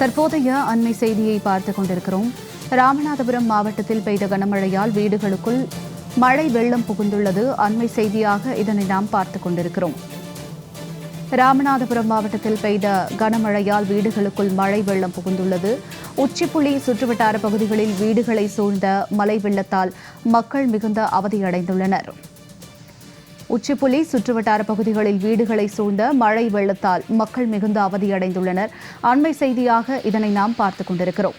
தற்போதைய அண்மை செய்தியை பார்த்துக் கொண்டிருக்கிறோம். ராமநாதபுரம் மாவட்டத்தில் பெய்த கனமழையால் வீடுகளுக்குள் மழை வெள்ளம் புகுந்துள்ளது. அண்மை செய்தியாக இதனை நாம் பார்த்துக் கொண்டிருக்கிறோம். ராமநாதபுரம் மாவட்டத்தில் பெய்த கனமழையால் வீடுகளுக்குள் மழை வெள்ளம் புகுந்துள்ளது. உச்சிப்புலி சுற்றுவட்டார பகுதிகளில் வீடுகளை சூழ்ந்த மழை வெள்ளத்தால் மக்கள் மிகுந்த அவதியடைந்துள்ளனர். உச்சிப்புலி சுற்றுவட்டார பகுதிகளில் வீடுகளை சூழ்ந்த மழை வெள்ளத்தால் மக்கள் மிகுந்த அவதியடைந்துள்ளனர். அண்மை செய்தியாக இதனை நாம் பார்த்துக் கொண்டிருக்கிறோம்.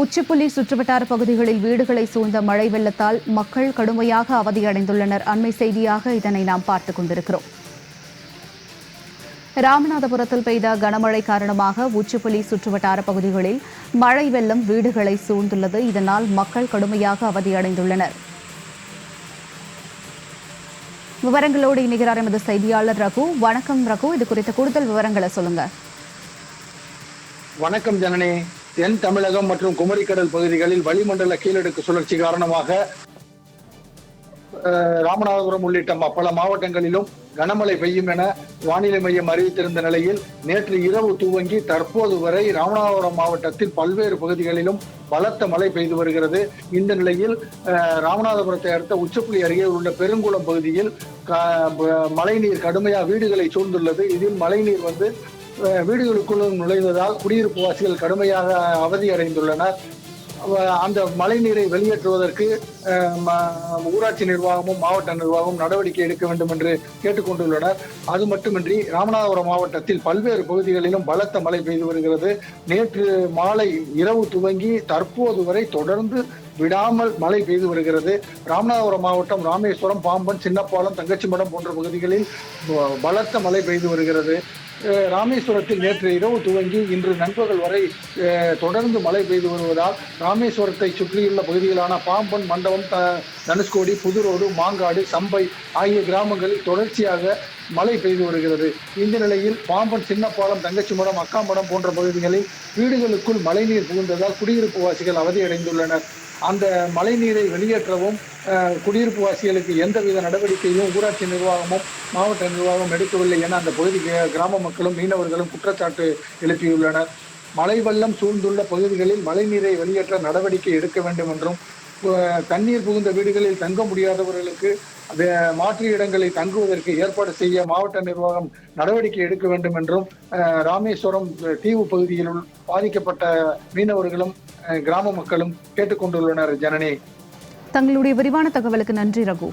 உச்சிப்புலி சுற்றுவட்டார பகுதிகளில் வீடுகளை சூழ்ந்த மழை வெள்ளத்தால் மக்கள் கடுமையாக அவதியடைந்துள்ளனர். அண்மை செய்தியாக இதனை நாம் பார்த்துக் கொண்டிருக்கிறோம். ராமநாதபுரத்தில் பெய்த கனமழை காரணமாக உச்சிப்புலி சுற்றுவட்டார பகுதிகளில் மழை வெள்ளம் வீடுகளை சூழ்ந்துள்ளது. இதனால் மக்கள் கடுமையாக அவதியடைந்துள்ளனர். விவரங்களோடு இணைகிறார் எமது செய்தியாளர் ரகு. வணக்கம் ரகு, இது குறித்த கூடுதல் விவரங்களை சொல்லுங்க. வணக்கம் ஜனனி. தென் தமிழகம் மற்றும் குமரிக்கடல் பகுதிகளில் வளிமண்டல கீழடுக்கு சுழற்சி காரணமாக ராமநாதபுரம் உள்ளிட்ட பல மாவட்டங்களிலும் கனமழை பெய்யும் என வானிலை மையம் அறிவித்திருந்த நிலையில் நேற்று இரவு துவங்கி தற்போது வரை ராமநாதபுரம் மாவட்டத்தில் பல்வேறு பகுதிகளிலும் பலத்த மழை பெய்து வருகிறது. இந்த நிலையில் ராமநாதபுரத்தை அடுத்த உச்சப்புலி அருகே உள்ள பெருங்குளம் பகுதியில் மழைநீர் கடுமையாக வீடுகளை சூழ்ந்துள்ளது. இதில் மழைநீர் வீடுகளுக்குள்ளும் நுழைந்ததால் குடியிருப்பு வாசிகள் கடுமையாக அவதியடைந்துள்ளனர். அந்த மழை நீரை வெளியேற்றுவதற்கு ஊராட்சி நிர்வாகமும் மாவட்ட நிர்வாகமும் நடவடிக்கை எடுக்க வேண்டும் என்று கேட்டுக்கொண்டுள்ளனர். அது மட்டுமின்றி ராமநாதபுரம் மாவட்டத்தில் பல்வேறு பகுதிகளிலும் பலத்த மழை பெய்து வருகிறது. நேற்று மாலை இரவு துவங்கி தற்போது வரை தொடர்ந்து விடாமல் மழை பெய்து வருகிறது. ராமநாதபுரம் மாவட்டம் ராமேஸ்வரம், பாம்பன், சின்னப்பாலம், தங்கச்சிமடம் போன்ற பகுதிகளில் பலத்த மழை பெய்து வருகிறது. ராமேஸ்வரத்தில் நேற்று இரவு துவங்கி இன்று நண்பகல் வரை தொடர்ந்து மழை பெய்து வருவதால் ராமேஸ்வரத்தை சுற்றியுள்ள பகுதிகளான பாம்பன், மண்டபம், தனுஷ்கோடி, புதுரோடு, மாங்காடு, சம்பை ஆகிய கிராமங்களில் தொடர்ச்சியாக மழை பெய்து வருகிறது. இந்த நிலையில் பாம்பன், சின்னப்பாலம், தங்கச்சிமடம், அக்காம்படம் போன்ற பகுதிகளில் வீடுகளுக்குள் மழைநீர் புகுந்ததால் குடியிருப்பு வாசிகள் அவதியடைந்துள்ளனர். அந்த மழை நீரை வெளியேற்றவும் குடியிருப்பு வாசிகளுக்கு எந்தவித நடவடிக்கையும் ஊராட்சி நிர்வாகமும் மாவட்ட நிர்வாகம் எடுக்கவில்லை என அந்த பகுதி கிராம மக்களும் மீனவர்களும் குற்றச்சாட்டு எழுப்பியுள்ளனர். மழை வெள்ளம் சூழ்ந்துள்ள பகுதிகளில் மழை நீரை வெளியேற்ற நடவடிக்கை எடுக்க வேண்டும் என்றும் தண்ணீர் புகுந்த வீடுகளில் தங்க முடியாதவர்களுக்கு மாற்று இடங்களை தங்குவதற்கு ஏற்பாடு செய்ய மாவட்ட நிர்வாகம் நடவடிக்கை எடுக்க வேண்டும் என்றும் ராமேஸ்வரம் தீவு பகுதியில் பாதிக்கப்பட்ட மீனவர்களும் கிராம மக்களும் கேட்டுக்கொண்டுள்ளனர். ஜனனி, தங்களுடைய விரிவான தகவலுக்கு நன்றி ரகு.